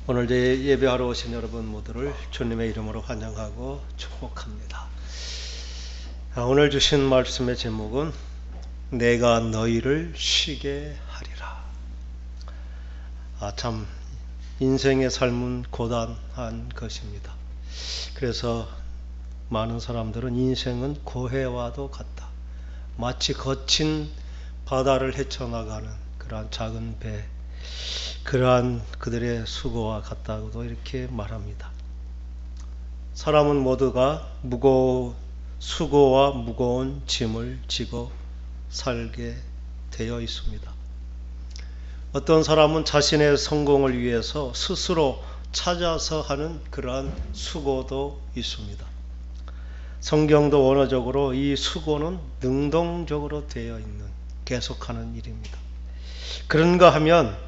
오늘 예배하러 오신 여러분 모두를 주님의 이름으로 환영하고 축복합니다. 오늘 주신 말씀의 제목은 내가 너희를 쉬게 하리라. 참 인생의 삶은 고단한 것입니다. 그래서 많은 사람들은 인생은 고해와도 같다. 마치 거친 바다를 헤쳐나가는 그러한 작은 배, 그러한 그들의 수고와 같다고도 이렇게 말합니다. 사람은 모두가 수고와 무거운 짐을 지고 살게 되어 있습니다. 어떤 사람은 자신의 성공을 위해서 스스로 찾아서 하는 그러한 수고도 있습니다. 성경도 원어적으로 이 수고는 능동적으로 되어 있는 계속하는 일입니다. 그런가 하면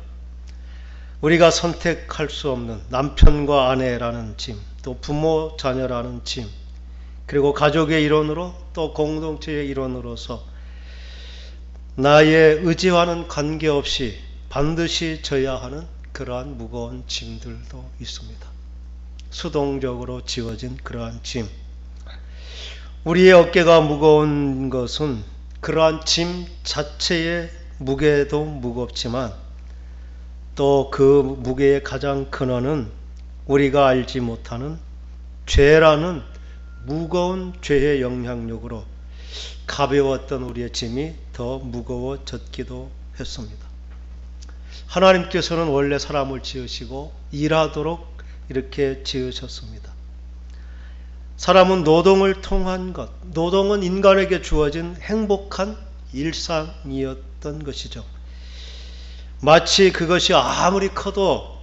우리가 선택할 수 없는 남편과 아내라는 짐, 또 부모 자녀라는 짐, 그리고 가족의 일원으로 또 공동체의 일원으로서 나의 의지와는 관계없이 반드시 져야 하는 그러한 무거운 짐들도 있습니다. 수동적으로 지어진 그러한 짐. 우리의 어깨가 무거운 것은 그러한 짐 자체의 무게도 무겁지만 또 그 무게의 가장 근원은 우리가 알지 못하는 죄라는 무거운 죄의 영향력으로 가벼웠던 우리의 짐이 더 무거워졌기도 했습니다. 하나님께서는 원래 사람을 지으시고 일하도록 이렇게 지으셨습니다. 사람은 노동을 통한 것, 노동은 인간에게 주어진 행복한 일상이었던 것이죠. 마치 그것이 아무리 커도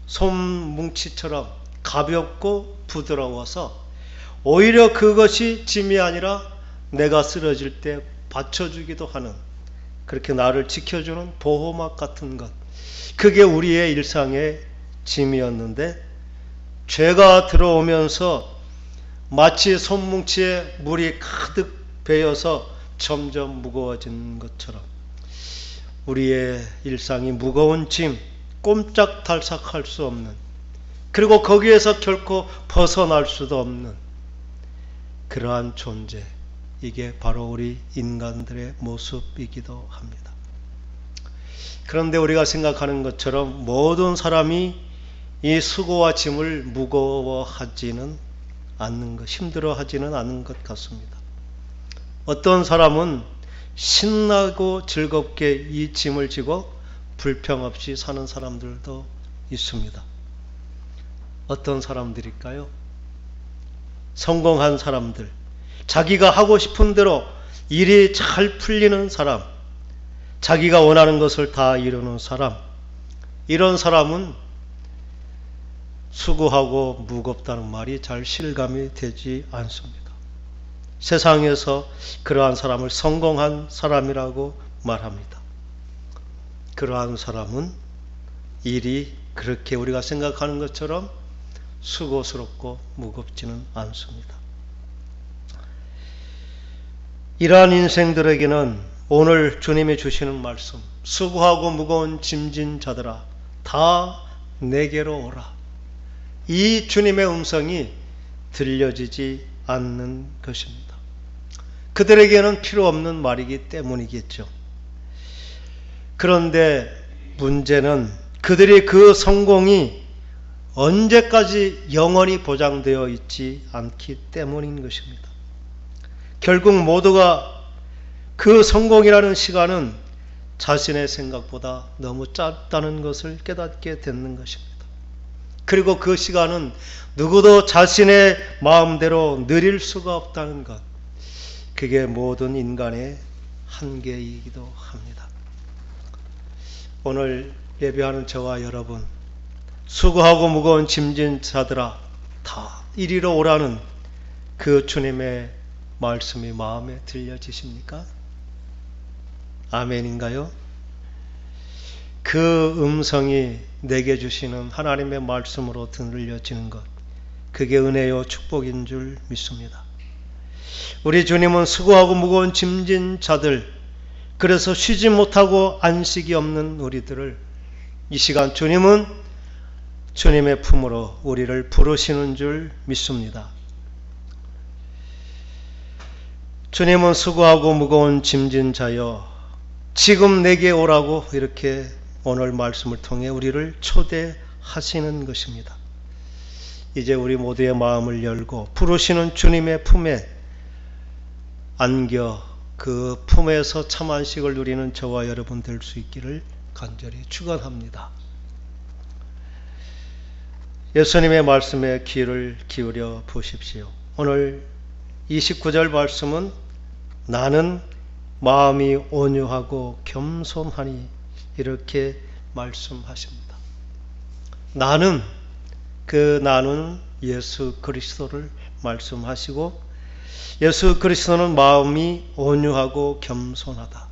솜뭉치처럼 가볍고 부드러워서 오히려 그것이 짐이 아니라 내가 쓰러질 때 받쳐주기도 하는, 그렇게 나를 지켜주는 보호막 같은 것, 그게 우리의 일상의 짐이었는데 죄가 들어오면서 마치 솜뭉치에 물이 가득 배어서 점점 무거워진 것처럼 우리의 일상이 무거운 짐, 꼼짝달싹할 수 없는, 그리고 거기에서 결코 벗어날 수도 없는 그러한 존재, 이게 바로 우리 인간들의 모습이기도 합니다. 그런데 우리가 생각하는 것처럼 모든 사람이 이 수고와 짐을 무거워하지는 않는 것, 힘들어하지는 않은 것 같습니다. 어떤 사람은 신나고 즐겁게 이 짐을 지고 불평 없이 사는 사람들도 있습니다. 어떤 사람들일까요? 성공한 사람들, 자기가 하고 싶은 대로 일이 잘 풀리는 사람, 자기가 원하는 것을 다 이루는 사람, 이런 사람은 수고하고 무겁다는 말이 잘 실감이 되지 않습니다. 세상에서 그러한 사람을 성공한 사람이라고 말합니다. 그러한 사람은 일이 그렇게 우리가 생각하는 것처럼 수고스럽고 무겁지는 않습니다. 이러한 인생들에게는 오늘 주님이 주시는 말씀, 수고하고 무거운 짐진 자들아 다 내게로 오라, 이 주님의 음성이 들려지지 않는 것입니다. 그들에게는 필요 없는 말이기 때문이겠죠. 그런데 문제는 그들의 그 성공이 언제까지 영원히 보장되어 있지 않기 때문인 것입니다. 결국 모두가 그 성공이라는 시간은 자신의 생각보다 너무 짧다는 것을 깨닫게 되는 것입니다. 그리고 그 시간은 누구도 자신의 마음대로 누릴 수가 없다는 것, 그게 모든 인간의 한계이기도 합니다. 오늘 예배하는 저와 여러분, 수고하고 무거운 짐진 자들아 다 이리로 오라는 그 주님의 말씀이 마음에 들려지십니까? 아멘인가요? 그 음성이 내게 주시는 하나님의 말씀으로 들려지는 것, 그게 은혜요 축복인 줄 믿습니다. 우리 주님은 수고하고 무거운 짐진 자들, 그래서 쉬지 못하고 안식이 없는 우리들을 이 시간 주님은 주님의 품으로 우리를 부르시는 줄 믿습니다. 주님은 수고하고 무거운 짐진 자여 지금 내게 오라고 이렇게 오늘 말씀을 통해 우리를 초대하시는 것입니다. 이제 우리 모두의 마음을 열고 부르시는 주님의 품에 안겨 그 품에서 참 안식을 누리는 저와 여러분 될 수 있기를 간절히 축원합니다. 예수님의 말씀에 귀를 기울여 보십시오. 오늘 29절 말씀은 나는 마음이 온유하고 겸손하니 이렇게 말씀하십니다. 나는, 그 나는 예수 그리스도를 말씀하시고 예수 그리스도는 마음이 온유하고 겸손하다.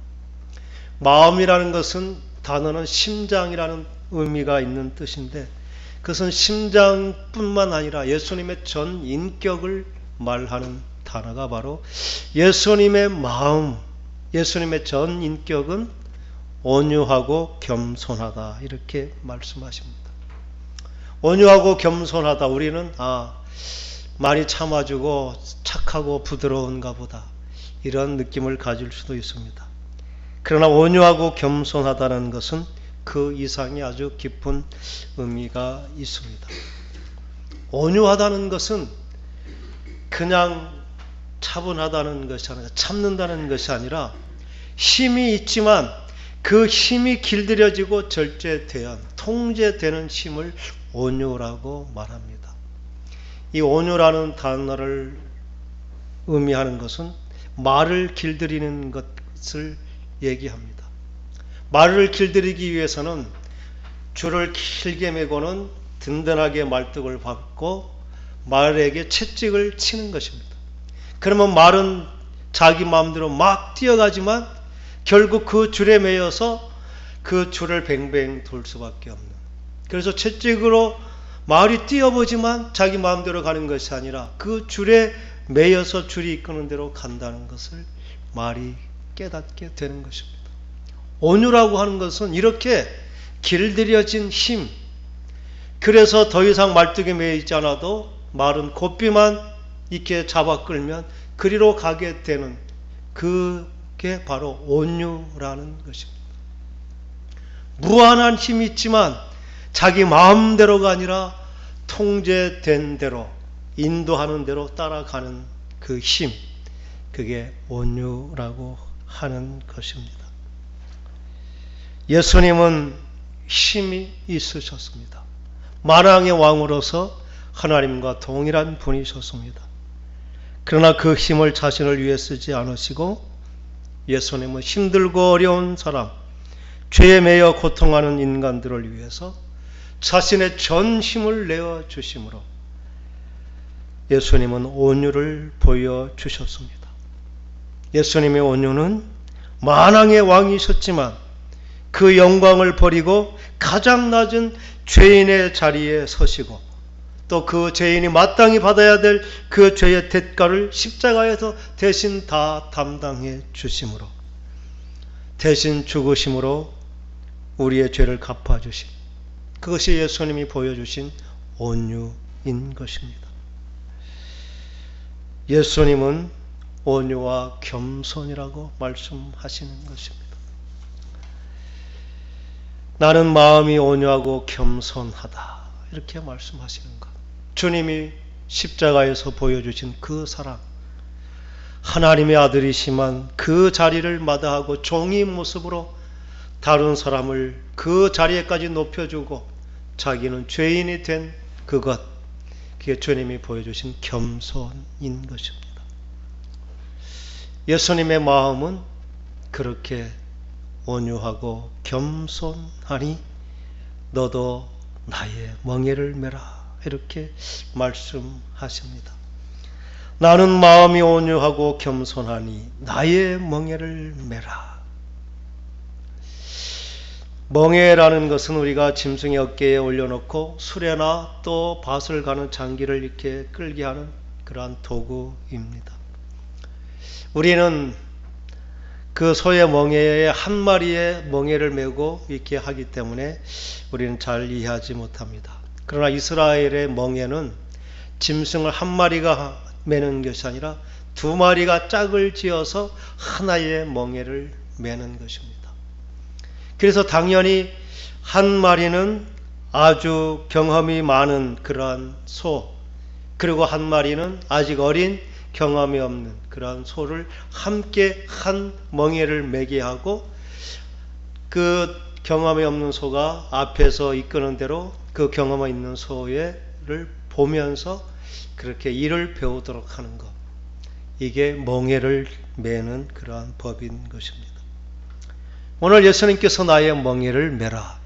마음이라는 것은 단어는 심장이라는 의미가 있는 뜻인데 그것은 심장뿐만 아니라 예수님의 전 인격을 말하는 단어가 바로 예수님의 마음, 예수님의 전 인격은 온유하고 겸손하다 이렇게 말씀하십니다. 온유하고 겸손하다. 우리는 많이 참아주고 착하고 부드러운가 보다 이런 느낌을 가질 수도 있습니다. 그러나 온유하고 겸손하다는 것은 그 이상의 아주 깊은 의미가 있습니다. 온유하다는 것은 그냥 차분하다는 것이 아니라 참는다는 것이 아니라 힘이 있지만 그 힘이 길들여지고 절제되어 통제되는 힘을 온유라고 말합니다. 이 온유라는 단어를 의미하는 것은 말을 길들이는 것을 얘기합니다. 말을 길들이기 위해서는 줄을 길게 매고는 든든하게 말뚝을 박고 말에게 채찍을 치는 것입니다. 그러면 말은 자기 마음대로 막 뛰어가지만 결국 그 줄에 매여서 그 줄을 뱅뱅 돌 수밖에 없는. 그래서 채찍으로 말이 뛰어보지만 자기 마음대로 가는 것이 아니라 그 줄에 매여서 줄이 이끄는 대로 간다는 것을 말이 깨닫게 되는 것입니다. 온유라고 하는 것은 이렇게 길들여진 힘, 그래서 더 이상 말뚝에 매여 있지 않아도 말은 고삐만 이렇게 잡아 끌면 그리로 가게 되는 그게 바로 온유라는 것입니다. 무한한 힘이 있지만 자기 마음대로가 아니라 통제된 대로 인도하는 대로 따라가는 그 힘, 그게 온유라고 하는 것입니다. 예수님은 힘이 있으셨습니다. 만왕의 왕으로서 하나님과 동일한 분이셨습니다. 그러나 그 힘을 자신을 위해 쓰지 않으시고 예수님은 힘들고 어려운 사람, 죄에 매여 고통하는 인간들을 위해서 자신의 전 힘을 내어주심으로 예수님은 온유를 보여주셨습니다. 예수님의 온유는 만왕의 왕이셨지만 그 영광을 버리고 가장 낮은 죄인의 자리에 서시고 또 그 죄인이 마땅히 받아야 될 그 죄의 대가를 십자가에서 대신 다 담당해 주심으로 대신 죽으심으로 우리의 죄를 갚아주신 그것이 예수님이 보여주신 온유인 것입니다. 예수님은 온유와 겸손이라고 말씀하시는 것입니다. 나는 마음이 온유하고 겸손하다 이렇게 말씀하시는 것. 주님이 십자가에서 보여주신 그 사랑, 하나님의 아들이시만 그 자리를 마다하고 종의 모습으로 다른 사람을 그 자리에까지 높여주고 자기는 죄인이 된 그것, 그게 주님이 보여주신 겸손인 것입니다. 예수님의 마음은 그렇게 온유하고 겸손하니 너도 나의 멍에를 메라 이렇게 말씀하십니다. 나는 마음이 온유하고 겸손하니 나의 멍에를 메라. 멍에라는 것은 우리가 짐승의 어깨에 올려놓고 수레나 또 밭을 가는 장기를 이렇게 끌게 하는 그러한 도구입니다. 우리는 그 소의 멍에에 한 마리의 멍에를 메고 이렇게 하기 때문에 우리는 잘 이해하지 못합니다. 그러나 이스라엘의 멍에는 짐승을 한 마리가 매는 것이 아니라 두 마리가 짝을 지어서 하나의 멍에를 매는 것입니다. 그래서 당연히 한 마리는 아주 경험이 많은 그러한 소, 그리고 한 마리는 아직 어린 경험이 없는 그러한 소를 함께 한 멍에를 매게 하고, 그 경험이 없는 소가 앞에서 이끄는 대로 그 경험이 있는 소를 보면서 그렇게 일을 배우도록 하는 것, 이게 멍에를 매는 그러한 법인 것입니다. 오늘 예수님께서 나의 멍에를 매라,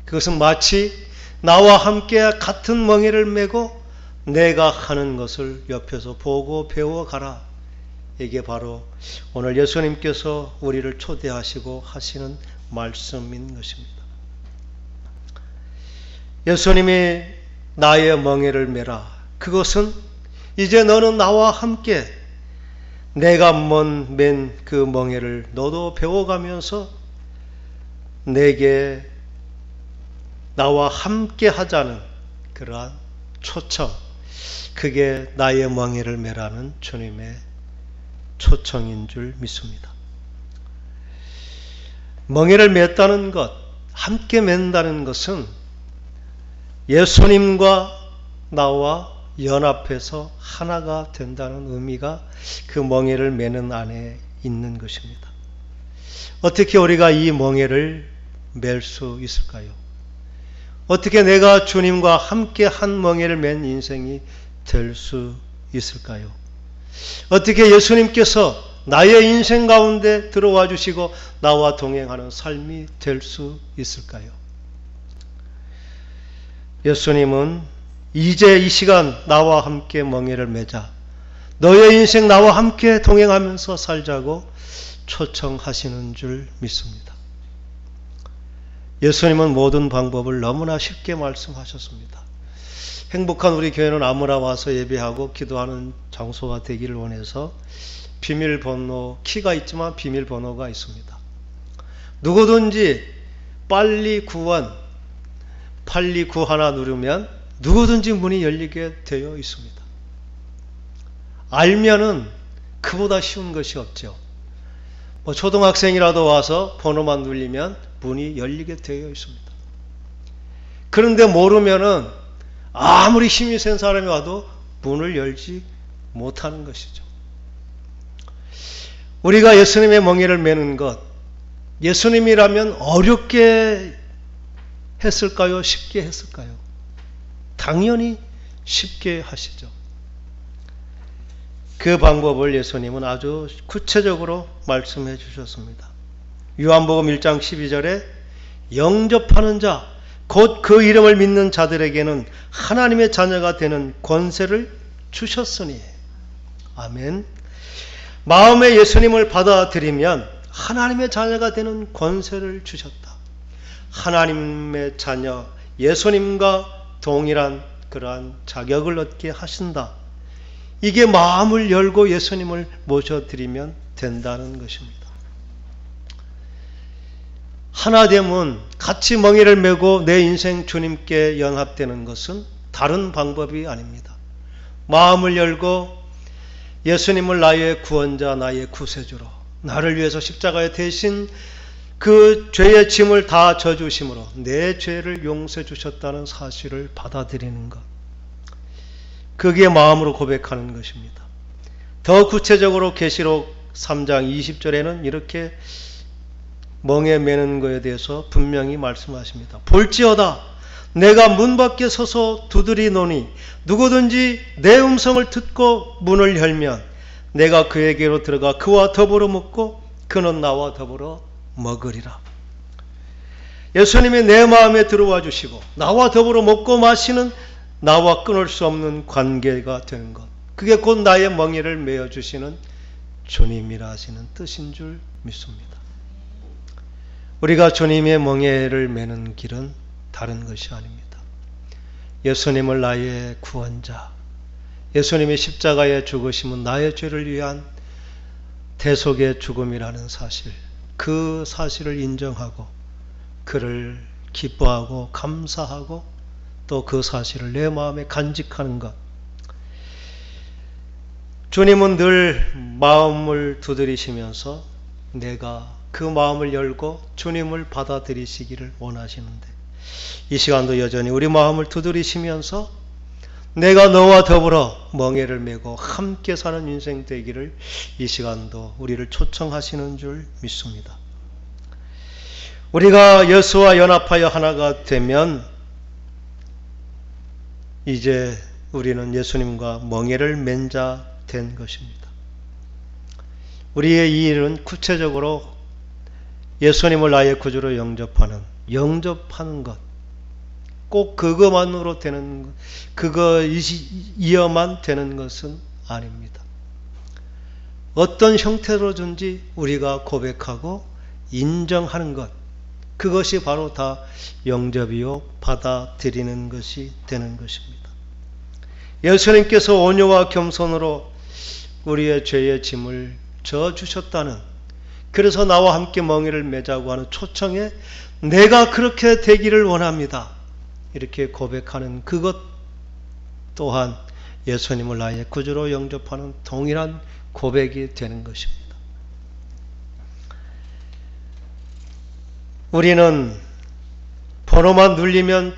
그것은 마치 나와 함께 같은 멍에를 메고 내가 하는 것을 옆에서 보고 배워가라, 이게 바로 오늘 예수님께서 우리를 초대하시고 하시는 말씀인 것입니다. 예수님이 나의 멍에를 메라, 그것은 이제 너는 나와 함께 내가 맨 그 멍에를 너도 배워가면서 내게 나와 함께 하자는 그러한 초청, 그게 나의 멍에를 메라는 주님의 초청인 줄 믿습니다. 멍에를 맸다는 것, 함께 맨다는 것은 예수님과 나와 연합해서 하나가 된다는 의미가 그 멍에를 매는 안에 있는 것입니다. 어떻게 우리가 이 멍에를 맬 수 있을까요? 어떻게 내가 주님과 함께 한 멍에를 맨 인생이 될 수 있을까요? 어떻게 예수님께서 나의 인생 가운데 들어와 주시고 나와 동행하는 삶이 될 수 있을까요? 예수님은 이제 이 시간 나와 함께 멍에를 매자, 너의 인생 나와 함께 동행하면서 살자고 초청하시는 줄 믿습니다. 예수님은 모든 방법을 너무나 쉽게 말씀하셨습니다. 행복한 우리 교회는 아무나 와서 예배하고 기도하는 장소가 되기를 원해서 비밀번호, 키가 있지만 비밀번호가 있습니다. 누구든지 빨리 구원, 8291 누르면 누구든지 문이 열리게 되어 있습니다. 알면은 그보다 쉬운 것이 없죠. 초등학생이라도 와서 번호만 눌리면 문이 열리게 되어 있습니다. 그런데 모르면은 아무리 힘이 센 사람이 와도 문을 열지 못하는 것이죠. 우리가 예수님의 멍에를 매는 것, 예수님이라면 어렵게 했을까요? 쉽게 했을까요? 당연히 쉽게 하시죠. 그 방법을 예수님은 아주 구체적으로 말씀해 주셨습니다. 요한복음 1장 12절에 영접하는 자, 곧 그 이름을 믿는 자들에게는 하나님의 자녀가 되는 권세를 주셨으니. 아멘. 마음에 예수님을 받아들이면 하나님의 자녀가 되는 권세를 주셨다. 하나님의 자녀, 예수님과 동일한 그러한 자격을 얻게 하신다. 이게 마음을 열고 예수님을 모셔드리면 된다는 것입니다. 하나됨은 같이 멍에를 메고 내 인생 주님께 연합되는 것은 다른 방법이 아닙니다. 마음을 열고 예수님을 나의 구원자, 나의 구세주로, 나를 위해서 십자가에 대신 그 죄의 짐을 다 져주심으로 내 죄를 용서해 주셨다는 사실을 받아들이는 것, 그게 마음으로 고백하는 것입니다. 더 구체적으로 계시록 3장 20절에는 이렇게 멍에 매는 것에 대해서 분명히 말씀하십니다. 볼지어다 내가 문 밖에 서서 두드리노니 누구든지 내 음성을 듣고 문을 열면 내가 그에게로 들어가 그와 더불어 먹고 그는 나와 더불어 먹으리라. 예수님이 내 마음에 들어와 주시고 나와 더불어 먹고 마시는, 나와 끊을 수 없는 관계가 되는 것, 그게 곧 나의 멍에를 메어 주시는 주님이라 하시는 뜻인 줄 믿습니다. 우리가 주님의 멍에를 매는 길은 다른 것이 아닙니다. 예수님을 나의 구원자, 예수님의 십자가의 죽으심은 나의 죄를 위한 대속의 죽음이라는 사실, 그 사실을 인정하고 그를 기뻐하고 감사하고 또 그 사실을 내 마음에 간직하는 것. 주님은 늘 마음을 두드리시면서 내가 그 마음을 열고 주님을 받아들이시기를 원하시는데, 이 시간도 여전히 우리 마음을 두드리시면서 내가 너와 더불어 멍에를 메고 함께 사는 인생 되기를 이 시간도 우리를 초청하시는 줄 믿습니다. 우리가 예수와 연합하여 하나가 되면 이제 우리는 예수님과 멍에를 맨 자 된 것입니다. 우리의 이 일은 구체적으로 예수님을 나의 구주로 영접하는 것, 꼭 그것만으로 되는 것, 그거이어만 되는 것은 아닙니다. 어떤 형태로든지 우리가 고백하고 인정하는 것, 그것이 바로 다 영접이요 받아들이는 것이 되는 것입니다. 예수님께서 온유와 겸손으로 우리의 죄의 짐을 져주셨다는, 그래서 나와 함께 멍에를 매자고 하는 초청에 내가 그렇게 되기를 원합니다, 이렇게 고백하는 그것 또한 예수님을 나의 구주로 영접하는 동일한 고백이 되는 것입니다. 우리는 번호만 눌리면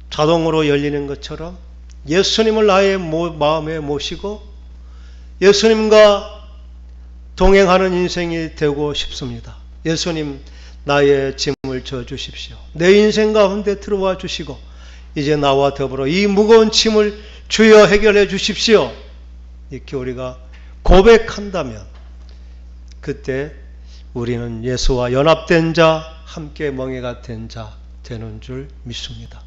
자동으로 열리는 것처럼 예수님을 나의 마음에 모시고 예수님과 동행하는 인생이 되고 싶습니다. 예수님, 나의 짐을 져주십시오. 내 인생 가운데 들어와 주시고 이제 나와 더불어 이 무거운 짐을 주여 해결해 주십시오, 이렇게 우리가 고백한다면 그때 우리는 예수와 연합된 자, 함께 멍에가 된 자 되는 줄 믿습니다.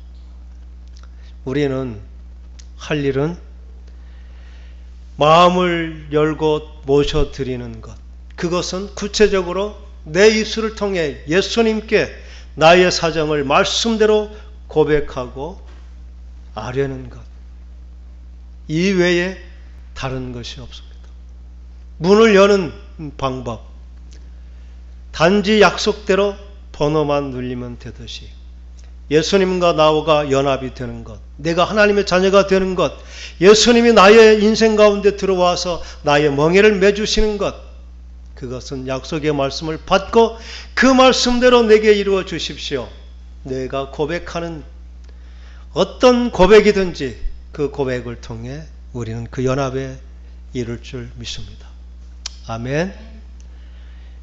우리는 할 일은 마음을 열고 모셔드리는 것, 그것은 구체적으로 내 입술을 통해 예수님께 나의 사정을 말씀대로 고백하고 아뢰는 것 이외에 다른 것이 없습니다. 문을 여는 방법, 단지 약속대로 번호만 눌리면 되듯이 예수님과 나와 연합이 되는 것, 내가 하나님의 자녀가 되는 것, 예수님이 나의 인생 가운데 들어와서 나의 멍에를 매주시는 것, 그것은 약속의 말씀을 받고 그 말씀대로 내게 이루어 주십시오. 내가 고백하는 어떤 고백이든지 그 고백을 통해 우리는 그 연합에 이룰 줄 믿습니다. 아멘.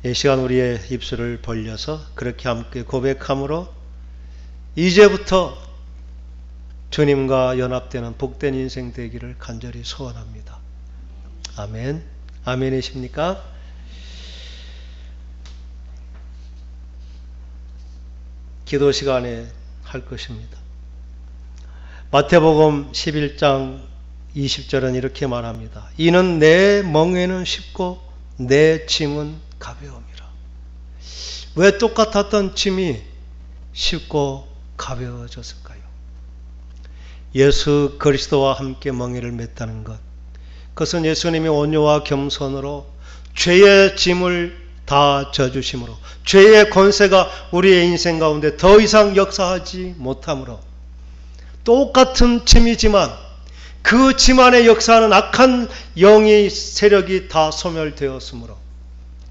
이 시간 우리의 입술을 벌려서 그렇게 함께 고백함으로 이제부터 주님과 연합되는 복된 인생 되기를 간절히 소원합니다. 아멘. 아멘이십니까? 기도 시간에 할 것입니다. 마태복음 11장 20절은 이렇게 말합니다. 이는 내 멍에는 쉽고 내 짐은 가벼움이라. 왜 똑같았던 짐이 쉽고 가벼워졌을까요? 예수 그리스도와 함께 멍에를 맸다는 것, 그것은 예수님이 온유와 겸손으로 죄의 짐을 다 져주심으로, 죄의 권세가 우리의 인생 가운데 더 이상 역사하지 못함으로, 똑같은 짐이지만 그 짐 안에 역사하는 악한 영의 세력이 다 소멸되었으므로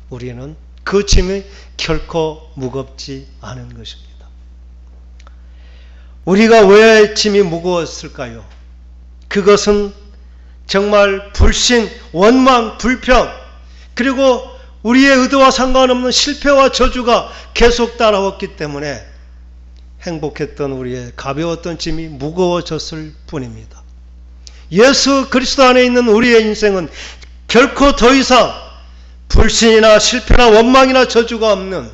우리는 그 짐이 결코 무겁지 않은 것입니다. 우리가 왜 짐이 무거웠을까요? 그것은 정말 불신, 원망, 불평, 그리고 우리의 의도와 상관없는 실패와 저주가 계속 따라왔기 때문에 행복했던 우리의 가벼웠던 짐이 무거워졌을 뿐입니다. 예수 그리스도 안에 있는 우리의 인생은 결코 더 이상 불신이나 실패나 원망이나 저주가 없는,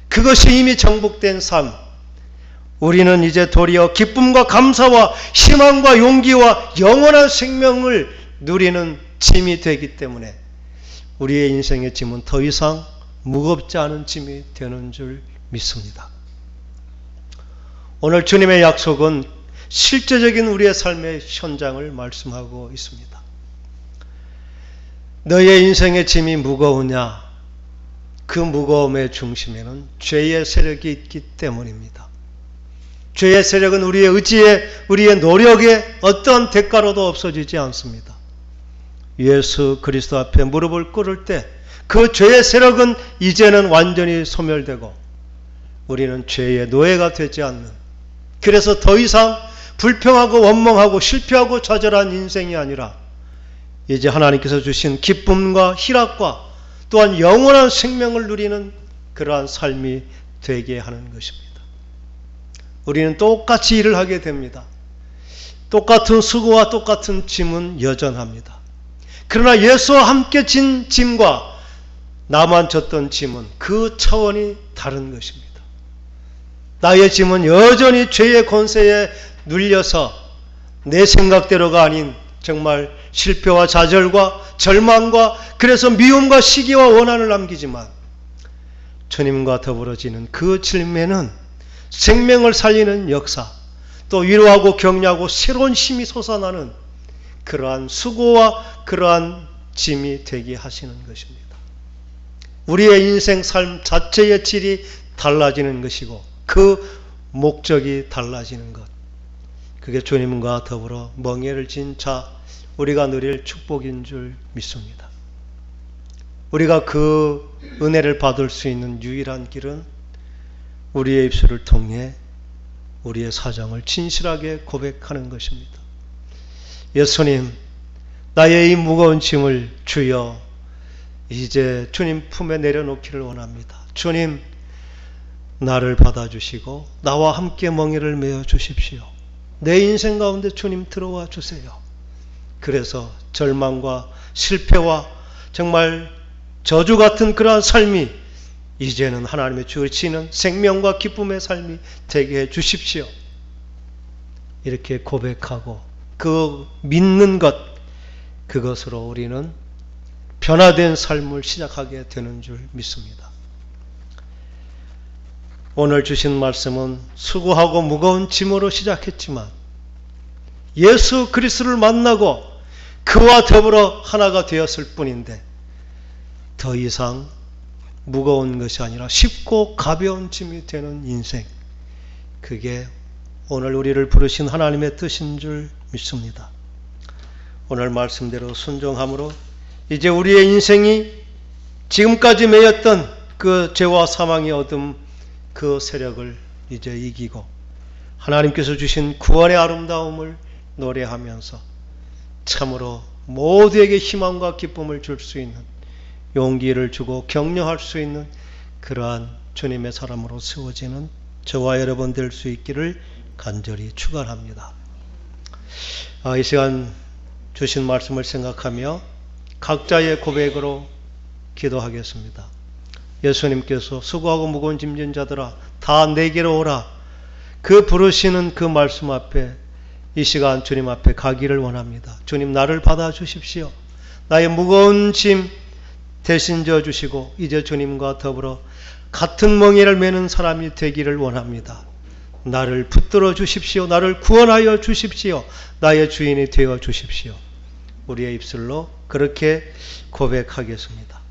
그것이 이미 정복된 삶, 우리는 이제 도리어 기쁨과 감사와 희망과 용기와 영원한 생명을 누리는 짐이 되기 때문에 우리의 인생의 짐은 더 이상 무겁지 않은 짐이 되는 줄 믿습니다. 오늘 주님의 약속은 실제적인 우리의 삶의 현장을 말씀하고 있습니다. 너의 인생의 짐이 무거우냐? 그 무거움의 중심에는 죄의 세력이 있기 때문입니다. 죄의 세력은 우리의 의지에, 우리의 노력에 어떤 대가로도 없어지지 않습니다. 예수 그리스도 앞에 무릎을 꿇을 때 그 죄의 세력은 이제는 완전히 소멸되고 우리는 죄의 노예가 되지 않는, 그래서 더 이상 불평하고 원망하고 실패하고 좌절한 인생이 아니라 이제 하나님께서 주신 기쁨과 희락과 또한 영원한 생명을 누리는 그러한 삶이 되게 하는 것입니다. 우리는 똑같이 일을 하게 됩니다. 똑같은 수고와 똑같은 짐은 여전합니다. 그러나 예수와 함께 진 짐과 나만 졌던 짐은 그 차원이 다른 것입니다. 나의 짐은 여전히 죄의 권세에 눌려서 내 생각대로가 아닌 정말 실패와 좌절과 절망과 그래서 미움과 시기와 원한을 남기지만 주님과 더불어지는 그 짐에는 생명을 살리는 역사, 또 위로하고 격려하고 새로운 힘이 솟아나는 그러한 수고와 그러한 짐이 되게 하시는 것입니다. 우리의 인생 삶 자체의 질이 달라지는 것이고 그 목적이 달라지는 것, 그게 주님과 더불어 멍에를 진 자 우리가 누릴 축복인 줄 믿습니다. 우리가 그 은혜를 받을 수 있는 유일한 길은 우리의 입술을 통해 우리의 사정을 진실하게 고백하는 것입니다. 예수님, 나의 이 무거운 짐을 주여 이제 주님 품에 내려놓기를 원합니다. 주님, 나를 받아주시고 나와 함께 멍에를 메어 주십시오. 내 인생 가운데 주님 들어와 주세요. 그래서 절망과 실패와 정말 저주 같은 그러한 삶이 이제는 하나님의 주시는 생명과 기쁨의 삶이 되게 해 주십시오. 이렇게 고백하고 그 믿는 것, 그것으로 우리는 변화된 삶을 시작하게 되는 줄 믿습니다. 오늘 주신 말씀은 수고하고 무거운 짐으로 시작했지만 예수 그리스도를 만나고 그와 더불어 하나가 되었을 뿐인데 더 이상 무거운 것이 아니라 쉽고 가벼운 짐이 되는 인생, 그게 오늘 우리를 부르신 하나님의 뜻인 줄 믿습니다. 오늘 말씀대로 순종함으로 이제 우리의 인생이 지금까지 매였던 그 죄와 사망의 어둠, 그 세력을 이제 이기고 하나님께서 주신 구원의 아름다움을 노래하면서 참으로 모두에게 희망과 기쁨을 줄 수 있는, 용기를 주고 격려할 수 있는 그러한 주님의 사람으로 세워지는 저와 여러분 될 수 있기를 간절히 축원합니다. 이 시간 주신 말씀을 생각하며 각자의 고백으로 기도하겠습니다. 예수님께서 수고하고 무거운 짐진 자들아 다 내게로 오라, 그 부르시는 그 말씀 앞에 이 시간 주님 앞에 가기를 원합니다. 주님, 나를 받아주십시오. 나의 무거운 짐 대신 져 주시고 이제 주님과 더불어 같은 멍에를 메는 사람이 되기를 원합니다. 나를 붙들어 주십시오. 나를 구원하여 주십시오. 나의 주인이 되어 주십시오. 우리의 입술로 그렇게 고백하겠습니다.